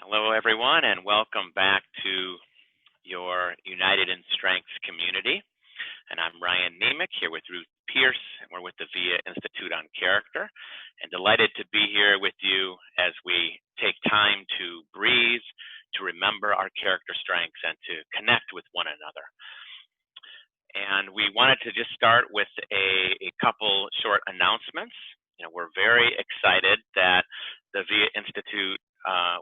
Hello, everyone, and welcome back to your United in Strengths community. And I'm Ryan Niemiec here with Ruth Pierce, and we're with the VIA Institute on Character. And delighted to be here with you as we take time to breathe, to remember our character strengths, and to connect with one another. And we wanted to just start with a couple short announcements. We're very excited that the VIA Institute,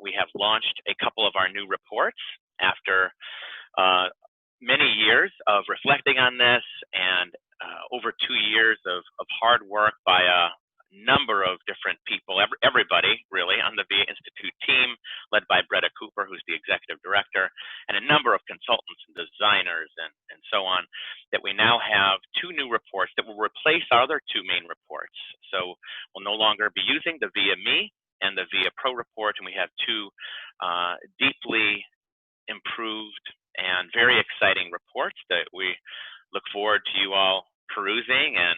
we have launched a couple of our new reports after many years of reflecting on this and over 2 years of hard work by a number of different people, everybody really on the VIA Institute team, led by Bretta Cooper, who's the executive director, and a number of consultants and designers and so on, that we now have 2 new reports that will replace our other 2 main reports. So we'll no longer be using the VIA Me and the VIA Pro report, and we have 2 deeply improved and very exciting reports that we look forward to you all perusing and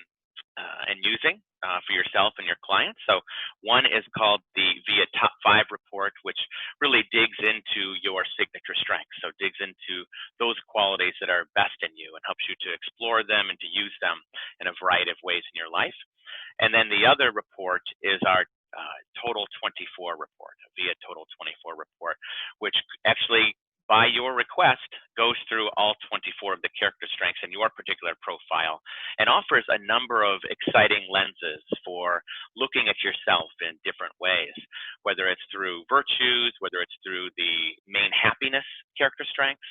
using for yourself and your clients. So one is called the VIA Top 5 report, which really digs into your signature strengths. So digs into those qualities that are best in you and helps you to explore them and to use them in a variety of ways in your life. And then the other report is our Total 24 report, a VIA Total 24 report, which actually, by your request, goes through all 24 of the character strengths in your particular profile and offers a number of exciting lenses for looking at yourself in different ways, whether it's through virtues, whether it's through the main happiness character strengths,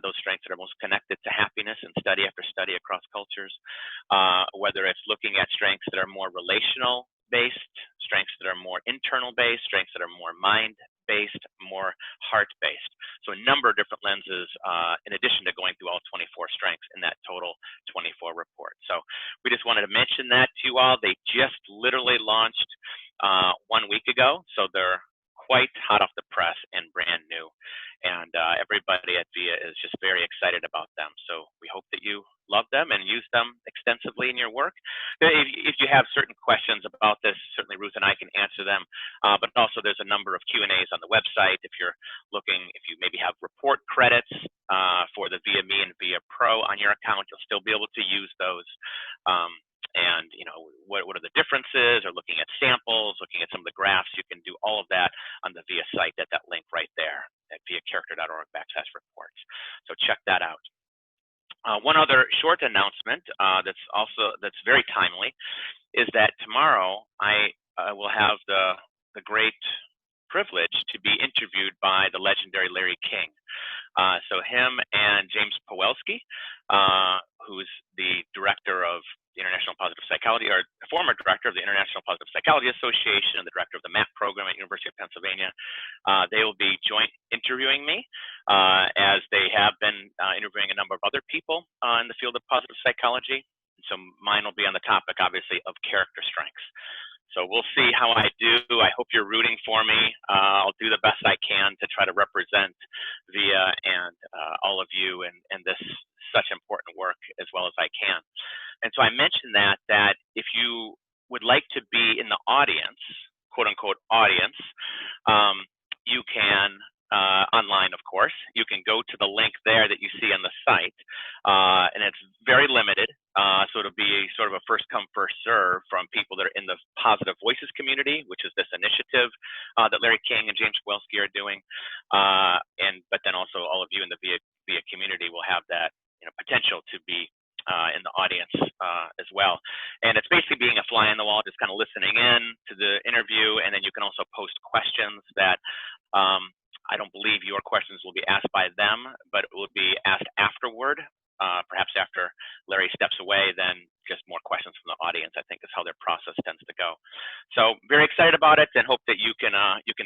those strengths that are most connected to happiness and study after study across cultures, whether it's looking at strengths that are more relational based, strengths that are more internal based, strengths that are more mind based, more heart based. So a number of different lenses in addition to going through all 24 strengths in that Total 24 report. So we just wanted to mention that to you all. They just literally launched 1 week ago, so they're quite hot off the press and brand new. And everybody at VIA is just very excited about them. So we hope that you love them and use them extensively in your work. If you have certain questions about this, certainly Ruth and I can answer them. But also there's a number of Q&As on the website. If you're looking, if you maybe have report credits for the VIA Me and VIA Pro on your account, you'll still be able to use those. And what are the differences, or looking at samples, looking at some of the graphs, you can do all of that on the VIA site at that link right there at viacharacter.org/reports. So check that out. One other short announcement that's very timely is that tomorrow I will have the great privilege to be interviewed by the legendary Larry King. So him and James Pawelski, who's the director of the International Positive Psychology, or former director of the International Positive Psychology Association and the director of the MAP program at University of Pennsylvania. They will be joint interviewing me as they have been interviewing a number of other people in the field of positive psychology. So mine will be on the topic, obviously, of character strengths. So we'll see how I do. I hope you're rooting for me. I'll do the best I can to try to represent VIA and all of you in this such important work as well as I can. And so I mentioned that if you would like to be in the audience, quote unquote audience, you can, online of course, you can go to the link there that you see on the site, and it's very limited. So it'll be sort of a first come, first serve from people that are in the Positive Voices community, which is this initiative that Larry King and James Pawelski are doing. But then also all of you in the VIA community will have that potential to be in the audience as well. And it's basically being a fly on the wall, just kind of listening in to the interview. And then you can also post questions that I don't believe your questions will be asked by them, but it will be asked afterward. Perhaps after Larry steps away, then just more questions from the audience, I think, is how their process tends to go. So very excited about it, and hope that you can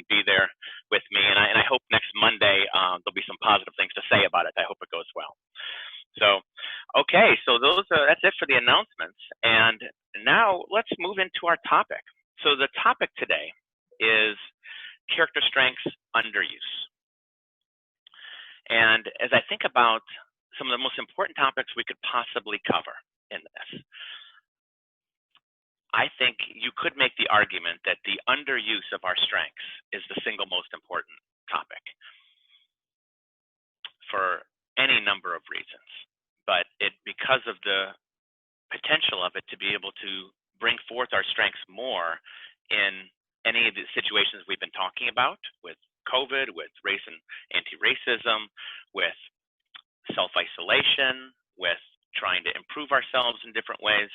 be there with me. And I hope next Monday there'll be some positive things to say about it. I hope it goes well. So, okay, so that's it for the announcements. And now let's move into our topic. So the topic today is character strengths underuse. And as I think about some of the most important topics we could possibly cover in this, I think you could make the argument that the underuse of our strengths is the single most important topic for any number of reasons, but because of the potential of it to be able to bring forth our strengths more in any of the situations we've been talking about with COVID, with race and anti-racism, with self-isolation, with trying to improve ourselves in different ways.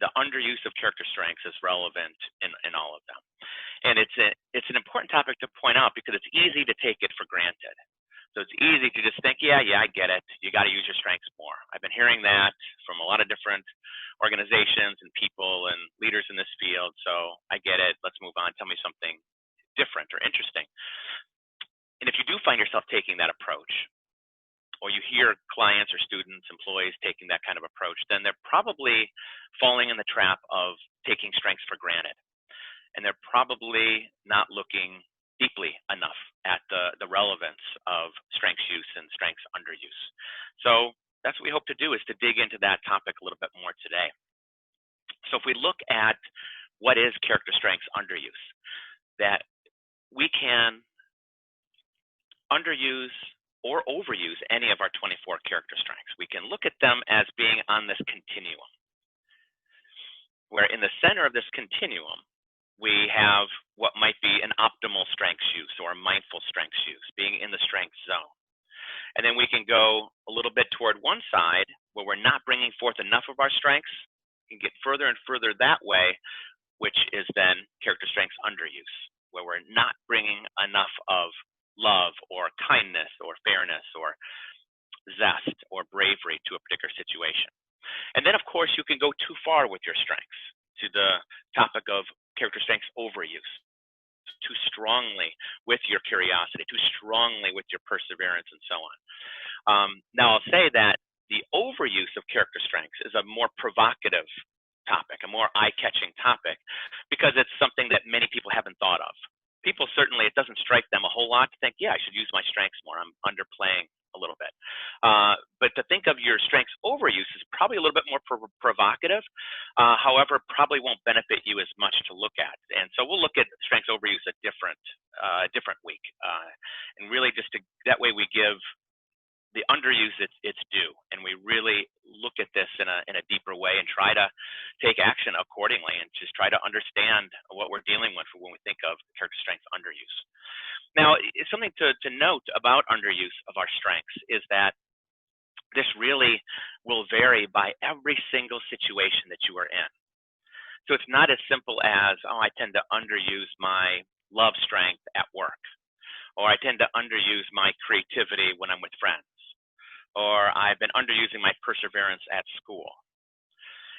The underuse of character strengths is relevant in all of them. And it's an important topic to point out because it's easy to take it for granted. So it's easy to just think, yeah, I get it. You got to use your strengths more. I've been hearing that from a lot of different organizations and people and leaders in this field. So I get it. Let's move on. Tell me something different or interesting. And if you do find yourself taking that approach, or you hear clients or students, employees taking that kind of approach, then they're probably falling in the trap of taking strengths for granted. And they're probably not looking deeply enough at the relevance of strengths use and strengths underuse. So that's what we hope to do, is to dig into that topic a little bit more today. So if we look at what is character strengths underuse, that we can underuse or overuse any of our 24 character strengths. We can look at them as being on this continuum, where in the center of this continuum, we have what might be an optimal strengths use or mindful strengths use, being in the strength zone. And then we can go a little bit toward one side where we're not bringing forth enough of our strengths, and get further and further that way, which is then character strengths underuse, where we're not bringing enough of love or kindness or fairness or zest or bravery to a particular situation. And then, of course, you can go too far with your strengths to the topic of character strengths overuse, too strongly with your curiosity, too strongly with your perseverance, and so on. Now, I'll say that the overuse of character strengths is a more provocative topic, a more eye-catching topic, because it's something that many people haven't thought of. People certainly, it doesn't strike them a whole lot to think, yeah, I should use my strengths more. I'm underplaying a little bit. But to think of your strengths overuse is probably a little bit more provocative, however, probably won't benefit you as much to look at. And so we'll look at strengths overuse a different week. And really just that way we give the underuse its due, and we really look at this in a deeper way and try to take action accordingly, and just try to understand what we're dealing with when we think of character strengths underuse. Now, something to note about underuse of our strengths is that this really will vary by every single situation that you are in. So it's not as simple as, oh, I tend to underuse my love strength at work, or I tend to underuse my creativity when I'm with friends, or I've been underusing my perseverance at school.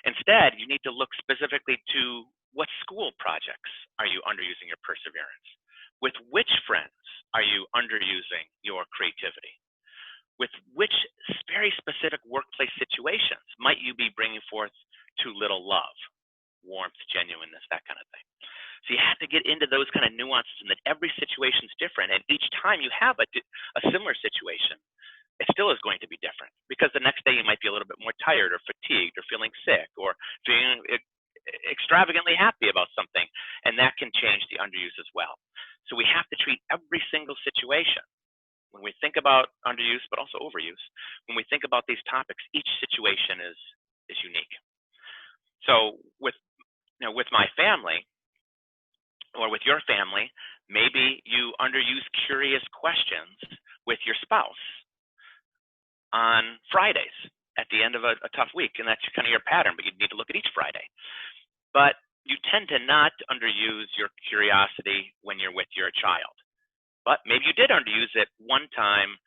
Instead, you need to look specifically to what school projects are you underusing your perseverance? With which friends are you underusing your creativity? With which very specific workplace situations might you be bringing forth too little love, warmth, genuineness, that kind of thing? So you have to get into those kind of nuances, and that every situation is different. And each time you have a similar situation, it still is going to be different, because the next day you might be a little bit more tired or fatigued or feeling sick or feeling extravagantly happy about something, and that can change the underuse as well. So we have to treat every single situation, when we think about underuse but also overuse, when we think about these topics, each situation is unique. So with my family, or with your family, maybe you underuse curious questions with your spouse on Fridays at the end of a tough week, and that's kind of your pattern, but you need to look at each Friday. But you tend to not underuse your curiosity when you're with your child. But maybe you did underuse it one time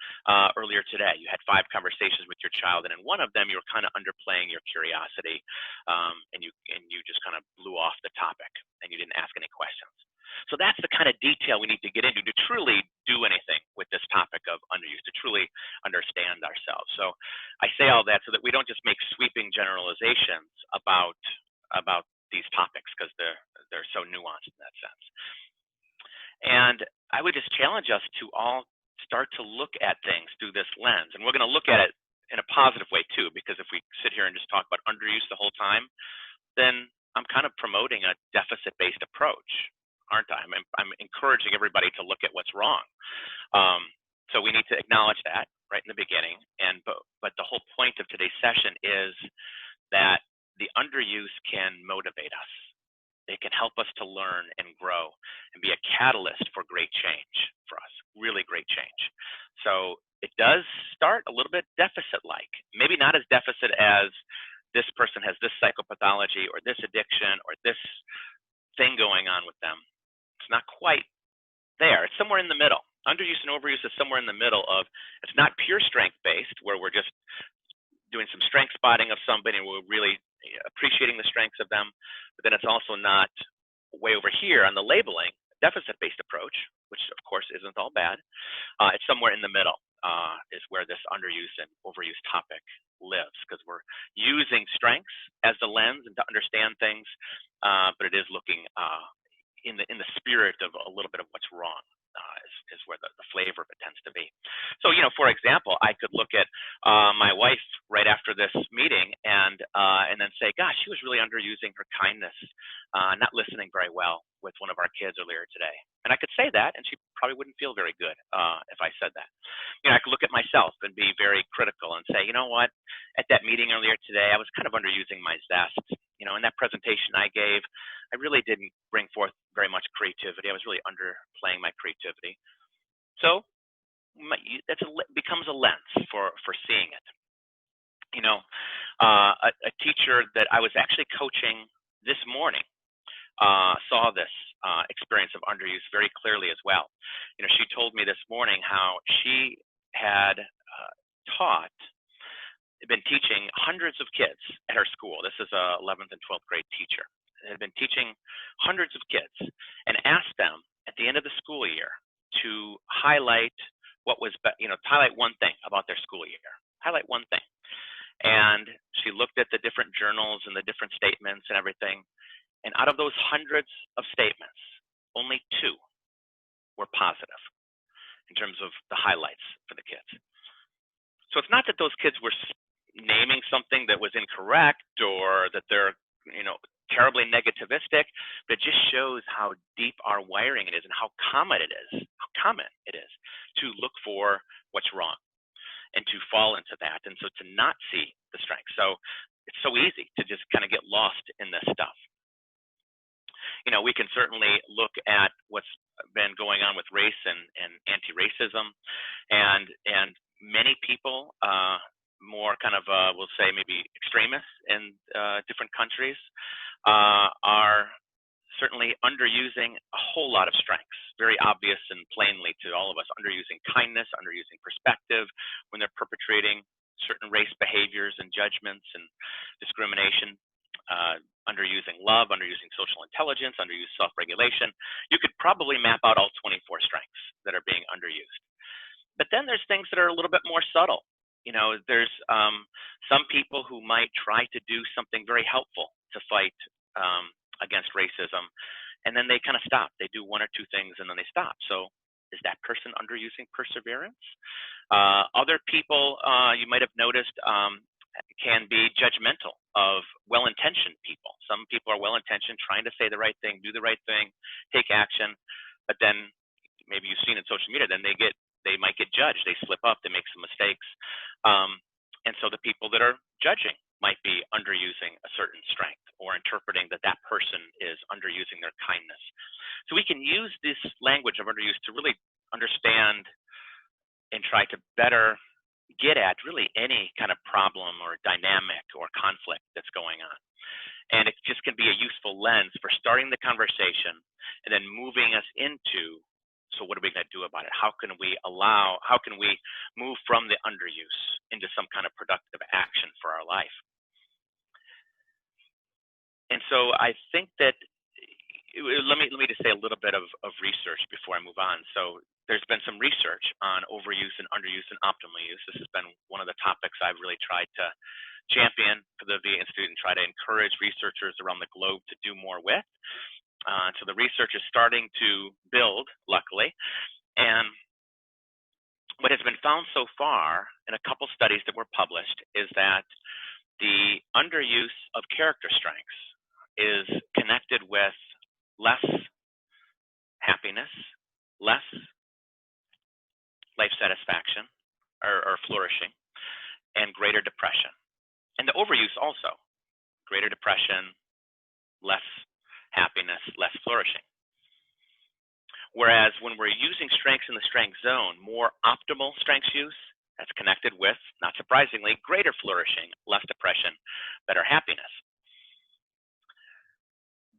earlier today. You had 5 conversations with your child, and in one of them you were kind of underplaying your curiosity, and you just kind of blew off the topic, and you didn't ask any questions. So that's the kind of detail we need to get into to truly do anything with this topic of underuse, to truly understand ourselves. So I say all that so that we don't just make sweeping generalizations about these topics, because they're so nuanced in that sense. And I would just challenge us to all start to look at things through this lens. And we're going to look at it in a positive way too, because if we sit here and just talk about underuse the whole time, then I'm kind of promoting a deficit-based approach. aren't I? I'm encouraging everybody to look at what's wrong. So we need to acknowledge that right in the beginning. But the whole point of today's session is that the underuse can motivate us. It can help us to learn and grow and be a catalyst for great change for us, really great change. So it does start a little bit deficit-like, maybe not as deficit as this person has this psychopathology or this addiction or this thing going on with them. It's not quite there. It's somewhere in the middle. Underuse and overuse is somewhere in the middle of, it's not pure strength-based where we're just doing some strength spotting of somebody and we're really appreciating the strengths of them, but then it's also not way over here on the labeling, deficit-based approach, which of course isn't all bad. It's somewhere in the middle is where this underuse and overuse topic lives, because we're using strengths as the lens and to understand things, but it is looking in the spirit of a little bit of what's wrong. Is where the flavor of it tends to be. So, for example, I could look at my wife right after this meeting and then say, gosh, she was really underusing her kindness, not listening very well with one of our kids earlier today. And I could say that, and she probably wouldn't feel very good if I said that. I could look at myself and be very critical and say, you know what, at that meeting earlier today, I was kind of underusing my zest. In that presentation I gave, I really didn't bring forth very much creativity. I was really underplaying my creativity. So that becomes a lens for seeing it. A teacher that I was actually coaching this morning saw this experience of underuse very clearly as well. She told me this morning how she had been teaching hundreds of kids at her school. This is a 11th and 12th grade teacher. Had been teaching hundreds of kids and asked them at the end of the school year to highlight highlight one thing about their school year. Highlight one thing. And she looked at the different journals and the different statements and everything. And out of those hundreds of statements, only 2 were positive in terms of the highlights for the kids. So it's not that those kids were naming something that was incorrect or that they're, terribly negativistic, but it just shows how deep our wiring it is and how common it is to look for what's wrong and to fall into that. And so to not see the strength. So it's so easy to just kind of get lost in this stuff. We can certainly look at what's been going on with race and anti-racism, and many people, more kind of, we'll say maybe extremists in different countries, are certainly underusing a whole lot of strengths, very obvious and plainly to all of us, underusing kindness, underusing perspective when they're perpetrating certain race behaviors and judgments and discrimination, underusing love, underusing social intelligence, underused self-regulation. You could probably map out all 24 strengths that are being underused. But then there's things that are a little bit more subtle. There's some people who might try to do something very helpful to fight against racism, and then they kind of stop. They do 1 or 2 things and then they stop. So is that person underusing perseverance? Other people you might have noticed can be judgmental of well-intentioned people. Some people are well-intentioned, trying to say the right thing, do the right thing, take action, but then maybe you've seen in social media, then they might get judged. They slip up, they make some mistakes. And so the people that are judging might be underusing a certain strength or interpreting that person is underusing their kindness. So we can use this language of underuse to really understand and try to better get at really any kind of problem or dynamic or conflict that's going on. And it just can be a useful lens for starting the conversation and then moving us into, so what are we going to do about it? How can we move from the underuse into some kind of productive action for our life? And so I think that, let me just say a little bit of research before I move on. So there's been some research on overuse and underuse and optimal use. This has been one of the topics I've really tried to champion for the VA Institute and try to encourage researchers around the globe to do more with. So the research is starting to build, luckily. And what has been found so far in a couple studies that were published is that the underuse of character strengths is connected with less happiness, less life satisfaction or flourishing, and greater depression. And the overuse also, greater depression, less happiness, less flourishing. Whereas when we're using strengths in the strength zone, more optimal strengths use, that's connected with, not surprisingly, greater flourishing, less depression, better happiness.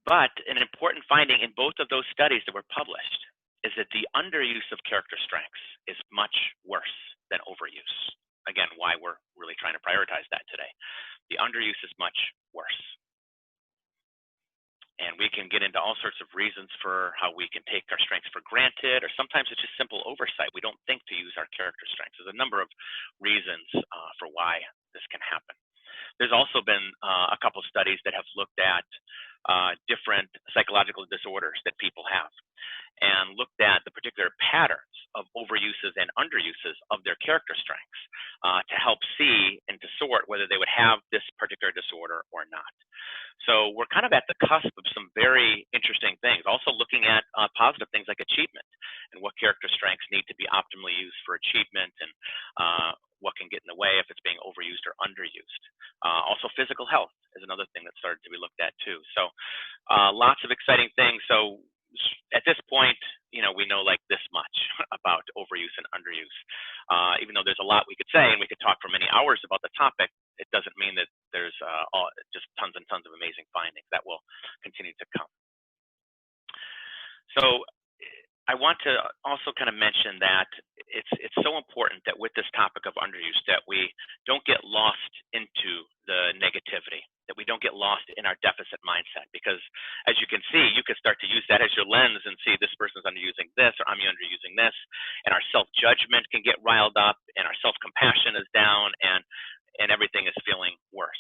But an important finding in both of those studies that were published is that the underuse of character strengths is much worse than overuse. Again, why we're really trying to prioritize that today. The underuse is much worse. And we can get into all sorts of reasons for how we can take our strengths for granted, or sometimes it's just simple oversight. We don't think to use our character strengths. There's a number of reasons for why this can happen. There's also been a couple studies that have looked at different psychological disorders that people have and looked at the particular patterns of overuses and underuses of their character strengths to help see and to sort whether they would have this particular disorder or not. So we're kind of at the cusp of some very interesting things. Also looking at positive things like achievement and what character strengths need to be optimally used for achievement, and what can get in the way if it's being overused or underused. Also physical health is another thing that started to be looked at too. So lots of exciting things. So at this point, we know like this much about overuse and underuse. Even though there's a lot we could say, and we could talk for many hours about the topic, it doesn't mean that there's just tons and tons of amazing findings that will continue to come. So I want to also kind of mention that it's so important that with this topic of underuse that we don't get lost into the negativity, that we don't get lost in our deficit mindset, because as you can see, you can start to use that as your lens and see this person's underusing this, or I'm underusing this, and our self-judgment can get riled up, and our self-compassion is down, and everything is feeling worse.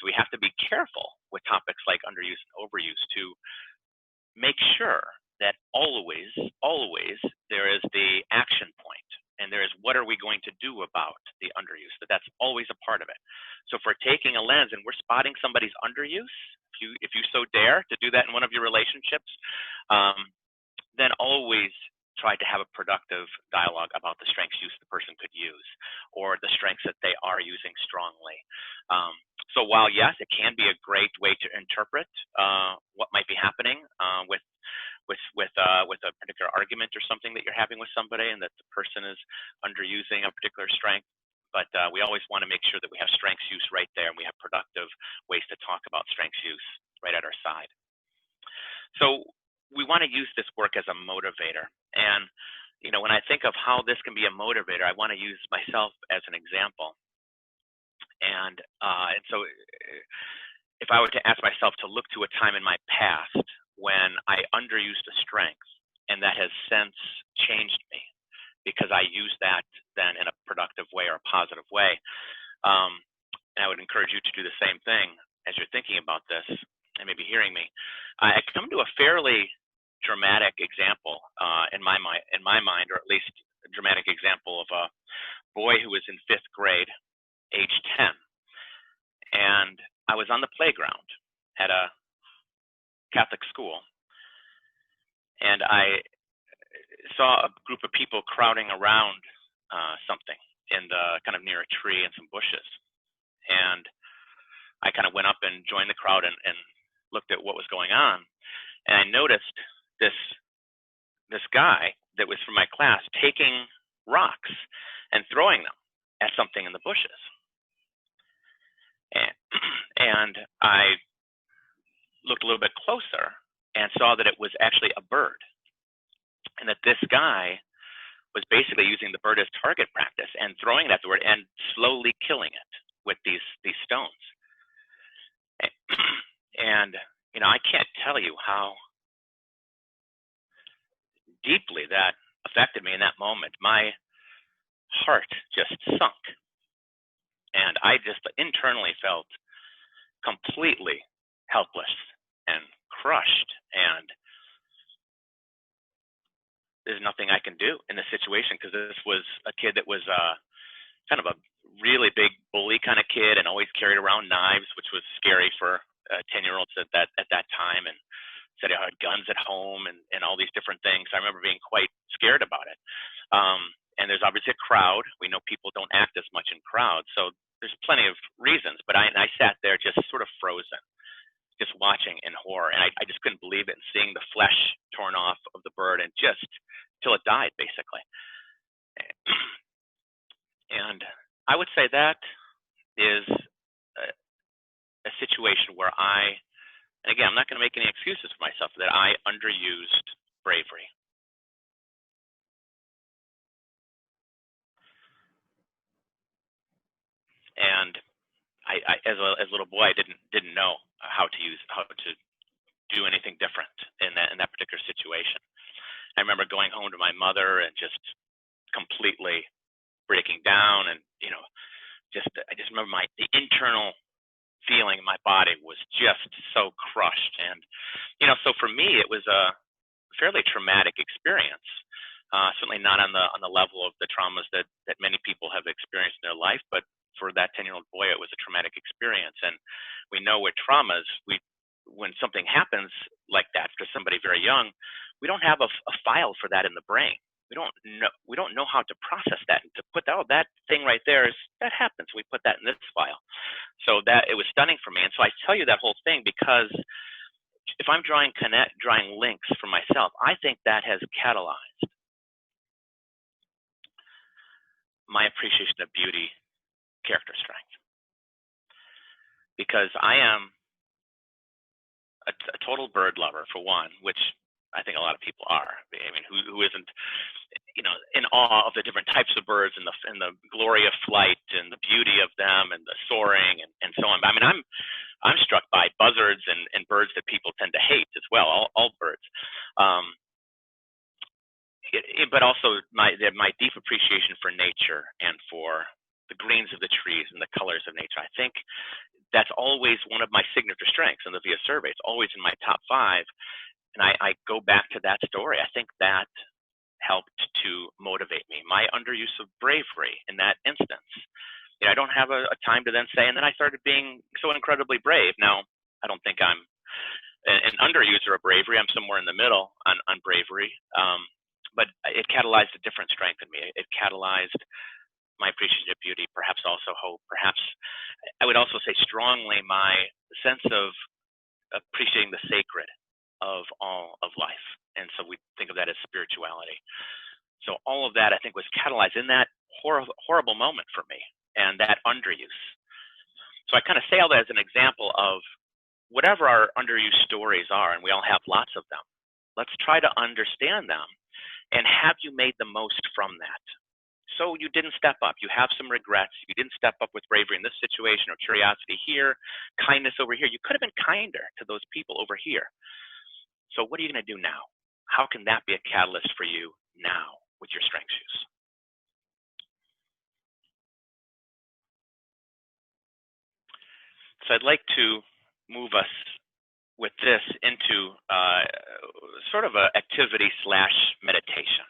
So we have to be careful with topics like underuse and overuse to make sure that always there is the action point, and there is what are we going to do about the underuse, that's always a part of it. So if we're taking a lens and we're spotting somebody's underuse, if you so dare to do that in one of your relationships, then always try to have a productive dialogue about the strengths use the person could use, or the strengths that they are using strongly. So while yes, it can be a great way to interpret what might be happening with a particular argument or something that you're having with somebody, and that the person is underusing a particular strength, but we always want to make sure that we have strengths use right there, and we have productive ways to talk about strengths use right at our side. So we want to use this work as a motivator, and when I think of how this can be a motivator, I want to use myself as an example. And so if I were to ask myself to look to a time in my past when I underused a strength, and that has since changed me because I used that then in a productive way or a positive way, and I would encourage you to do the same thing as you're thinking about this and maybe hearing me. I come to a fairly dramatic example in my mind, or at least a dramatic example of a boy who was in 5th grade, age 10, and I was on the playground at a Catholic school, and I saw a group of people crowding around something in the kind of near a tree and some bushes, and I kind of went up and joined the crowd and looked at what was going on, and I noticed this guy that was from my class taking rocks and throwing them at something in the bushes, and I looked a little bit closer and saw that it was actually a bird, and that this guy was basically using the bird as target practice and throwing it at the bird and slowly killing it with these stones. And I can't tell you how deeply that affected me in that moment. My heart just sunk, and I just internally felt completely helpless and crushed, and there's nothing I can do in this situation, because this was a kid that was kind of a really big bully kind of kid, and always carried around knives, which was scary for 10-year-olds at that time, and said he had guns at home and all these different things. I remember being quite scared about it. And there's obviously a crowd. We know people don't act as much in crowds, so there's plenty of reasons. But I sat there just sort of frozen, just watching in horror, and I just couldn't believe it, and seeing the flesh torn off of the bird, and just till it died, basically. And I would say that is a situation where and again, I'm not going to make any excuses for myself, that I underused bravery. And I as a little boy, I didn't know how to do anything different in that particular situation. I remember going home to my mother and just completely breaking down, and I just remember the internal feeling in my body was just so crushed. And so for me, it was a fairly traumatic experience. Certainly not on the level of the traumas that many people have experienced in their life, but for that 10-year-old boy, it was a traumatic experience. And we know with traumas, when something happens like that to somebody very young, we don't have a file for that in the brain. We don't know how to process that, and to put that thing right there that happens. We put that in this file. So that it was stunning for me. And so I tell you that whole thing because if I'm drawing links for myself, I think that has catalyzed my appreciation of beauty, character strength, because I am a total bird lover, for one, which I think a lot of people are. I mean, who isn't, in awe of the different types of birds, and the glory of flight, and the beauty of them, and the soaring, and so on. I mean, I'm struck by buzzards and birds that people tend to hate as well. All birds. But also my deep appreciation for nature, and for the greens of the trees and the colors of nature. I think that's always one of my signature strengths in the VIA survey. It's always in my top 5. And I go back to that story. I think that helped to motivate me. My underuse of bravery in that instance. I don't have a time to then say, and then I started being so incredibly brave. Now, I don't think I'm an underuser of bravery. I'm somewhere in the middle on bravery. But it catalyzed a different strength in me. It catalyzed my appreciation of beauty, perhaps also hope. Perhaps I would also say strongly my sense of appreciating the sacred of all of life. And so we think of that as spirituality. So all of that, I think, was catalyzed in that horrible moment for me, and that underuse. So I kind of say all that as an example of whatever our underuse stories are, and we all have lots of them. Let's try to understand them, and have you made the most from that? So you didn't step up. You have some regrets. You didn't step up with bravery in this situation, or curiosity here, kindness over here. You could have been kinder to those people over here. So what are you going to do now? How can that be a catalyst for you now with your strength shoes? So I'd like to move us with this into sort of an activity/meditation.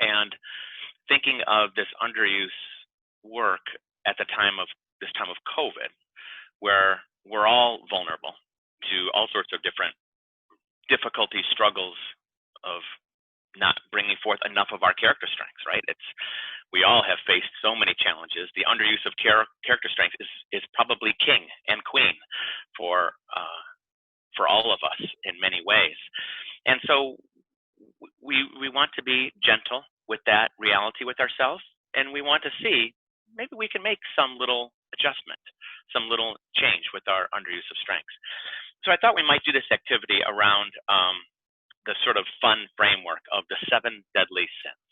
And thinking of this underuse work at this time of COVID, where we're all vulnerable to all sorts of different difficulties, struggles of not bringing forth enough of our character strengths, right? We all have faced so many challenges. The underuse of character strength is probably king and queen for all of us in many ways. And so we want to be gentle with that reality with ourselves, and we want to see maybe we can make some little adjustment, some little change with our underuse of strengths. So I thought we might do this activity around the sort of fun framework of the 7 deadly sins.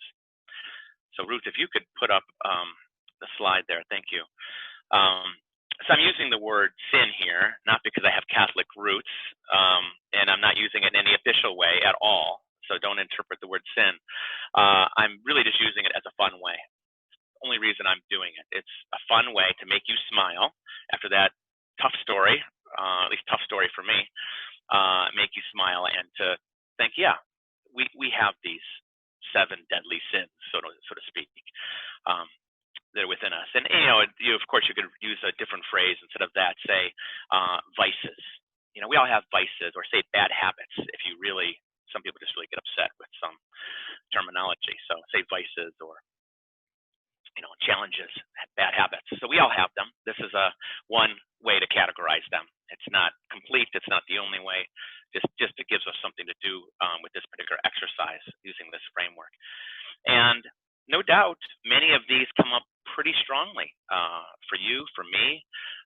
So Ruth, if you could put up the slide there, thank you. So I'm using the word sin here, not because I have Catholic roots, and I'm not using it in any official way at all. So don't interpret the word sin. I'm really just using it as a fun way. Only reason I'm doing it. It's a fun way to make you smile after that tough story, at least tough story for me, make you smile, and to think, yeah, we have these 7 deadly sins, so to speak, that are within us. And of course, you could use a different phrase instead of that. Say vices. We all have vices, or say bad habits, if you really some people just really get upset with some terminology. So say vices or challenges, bad habits. So we all have them. This is one way to categorize them. It's not complete. It's not the only way. Just it gives us something to do with this particular exercise using this framework. And no doubt, many of these come up pretty strongly for you, for me,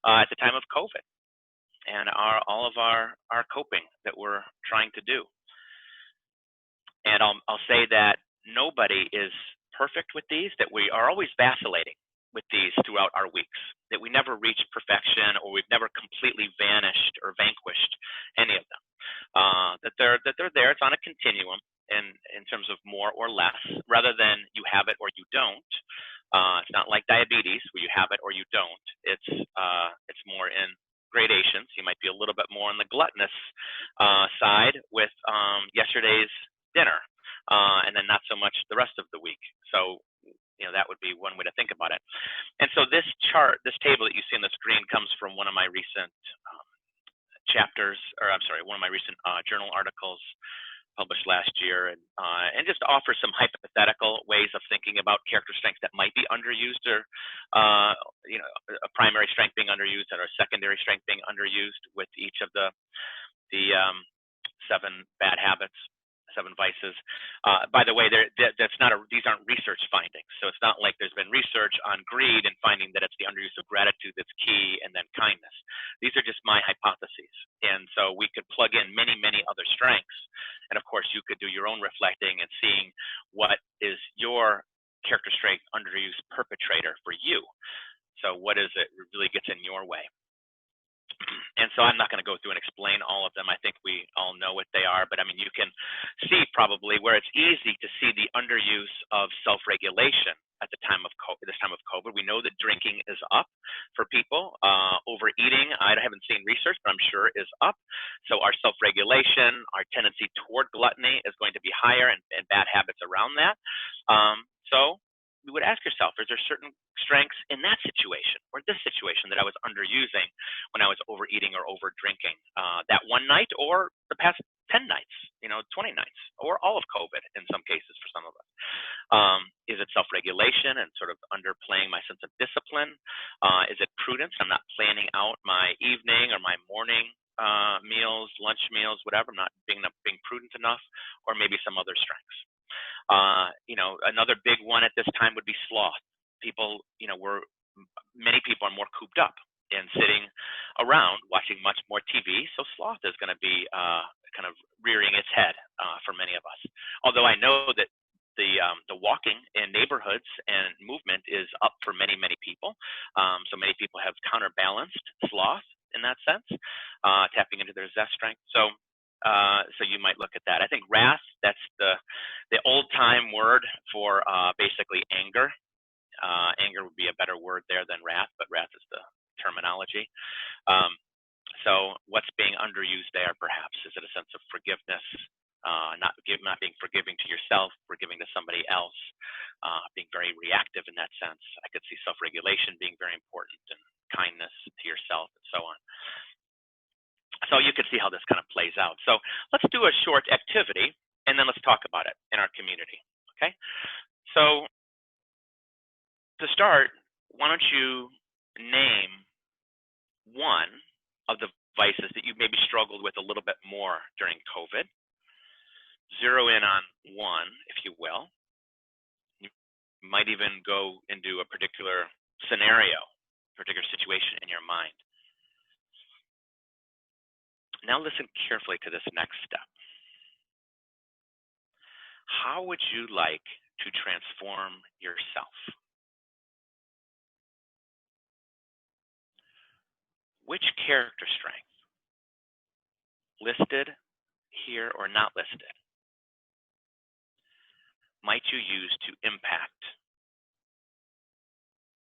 at the time of COVID, and all of our coping that we're trying to do. And I'll say that nobody is perfect with these, that we are always vacillating with these throughout our weeks, that we never reach perfection, or we've never completely vanished or vanquished any of them. That they're there. It's on a continuum in terms of more or less, rather than you have it or you don't. It's not like diabetes where you have it or you don't. It's more in gradations. You might be a little bit more on the gluttonous side with yesterday's dinner, and then not so much the rest of the week. So that would be one way to think about it. And so this chart, this table that you see on the screen, comes from one of my recent one of my recent journal articles published last year, and just offer some hypothetical ways of thinking about character strengths that might be underused, or a primary strength being underused and a secondary strength being underused with each of the 7 bad habits, 7 vices. By the way, these aren't research findings, so it's not like there's been research on greed and finding that it's the underuse of gratitude that's key, and then kindness. These are just my hypotheses, and so we could plug in many, many other strengths, and of course you could do your own reflecting and seeing what is your character strength underuse perpetrator for you. So what is it really gets in your way? And so I'm not going to go through and explain all of them. I think we all know what they are, but I mean, you can see probably where it's easy to see the underuse of self-regulation at the time of this time of COVID. We know that drinking is up for people. Overeating, I haven't seen research, but I'm sure is up. So our self-regulation, our tendency toward gluttony is going to be higher, and bad habits around that. So you would ask yourself, is there certain strengths in that situation or this situation that I was underusing when I was overeating or over drinking that one night, or the past 10 nights, 20 nights, or all of COVID in some cases for some of us? Is it self-regulation and sort of underplaying my sense of discipline? Is it prudence? I'm not planning out my evening or my morning meals, lunch meals, whatever. I'm not being prudent enough, or maybe some other strengths. Another big one at this time would be sloth. Many people are more cooped up and sitting around watching much more TV. So sloth is going to be kind of rearing its head for many of us. Although I know that the walking in neighborhoods and movement is up for many, many people. So many people have counterbalanced sloth in that sense, tapping into their zest strength. So you might look at that. I think wrath, that's the old time word for basically anger. Anger would be a better word there than wrath, but wrath is the terminology. So what's being underused there perhaps? Is it a sense of forgiveness, not being forgiving to yourself, forgiving to somebody else, being very reactive in that sense? I could see self-regulation being very important, and kindness to yourself, and so on. So you can see how this kind of plays out. So let's do a short activity, and then let's talk about it in our community, okay? So to start, why don't you name one of the vices that you maybe struggled with a little bit more during COVID. Zero in on one, if you will. You might even go into a particular scenario, particular situation in your mind. Now listen carefully to this next step. How would you like to transform yourself? Which character strength, listed here or not listed, might you use to impact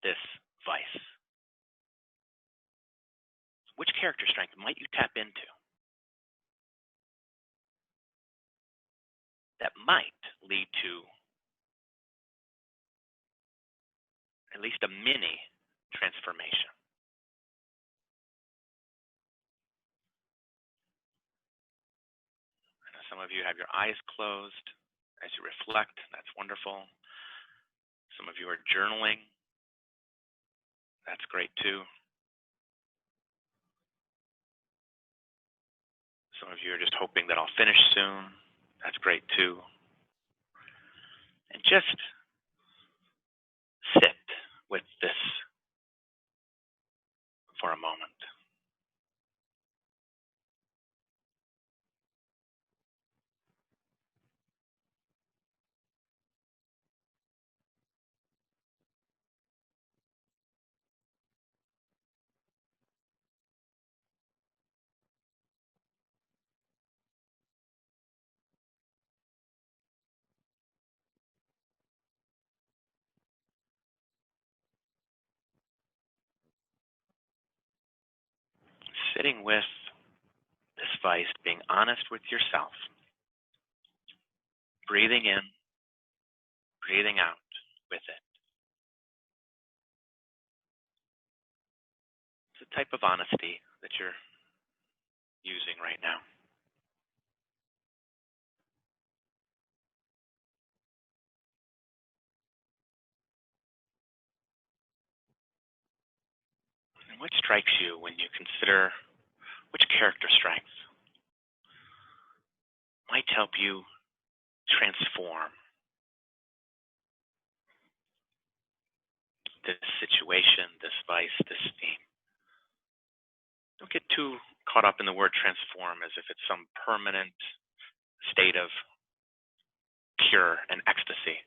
this vice? Which character strength might you tap into that might lead to at least a mini transformation? Some Some of you have your eyes closed as you reflect. That's wonderful. Some of you are journaling. That's great too. Some of you are just hoping that I'll finish soon. That's great too. And just sit with this for a moment. Sitting with this vice, being honest with yourself, breathing in, breathing out with it. It's a type of honesty that you're using right now. And what strikes you when you consider which character strengths might help you transform this situation, this vice, this theme? Don't get too caught up in the word transform as if it's some permanent state of cure and ecstasy,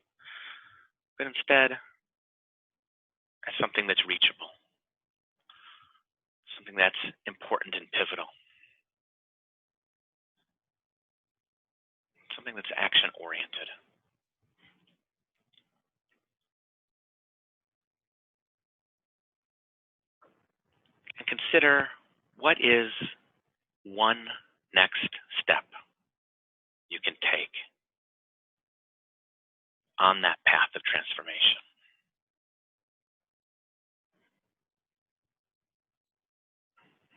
but instead as something that's reachable, something that's important and pivotal, something that's action-oriented. And consider, what is one next step you can take on that path of transformation?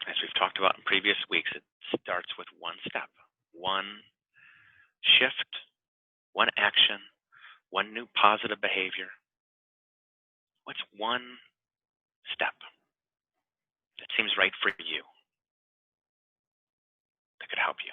As we've talked about in previous weeks, it starts with one step, one shift, one action, one new positive behavior. What's one step that seems right for you, that could help you?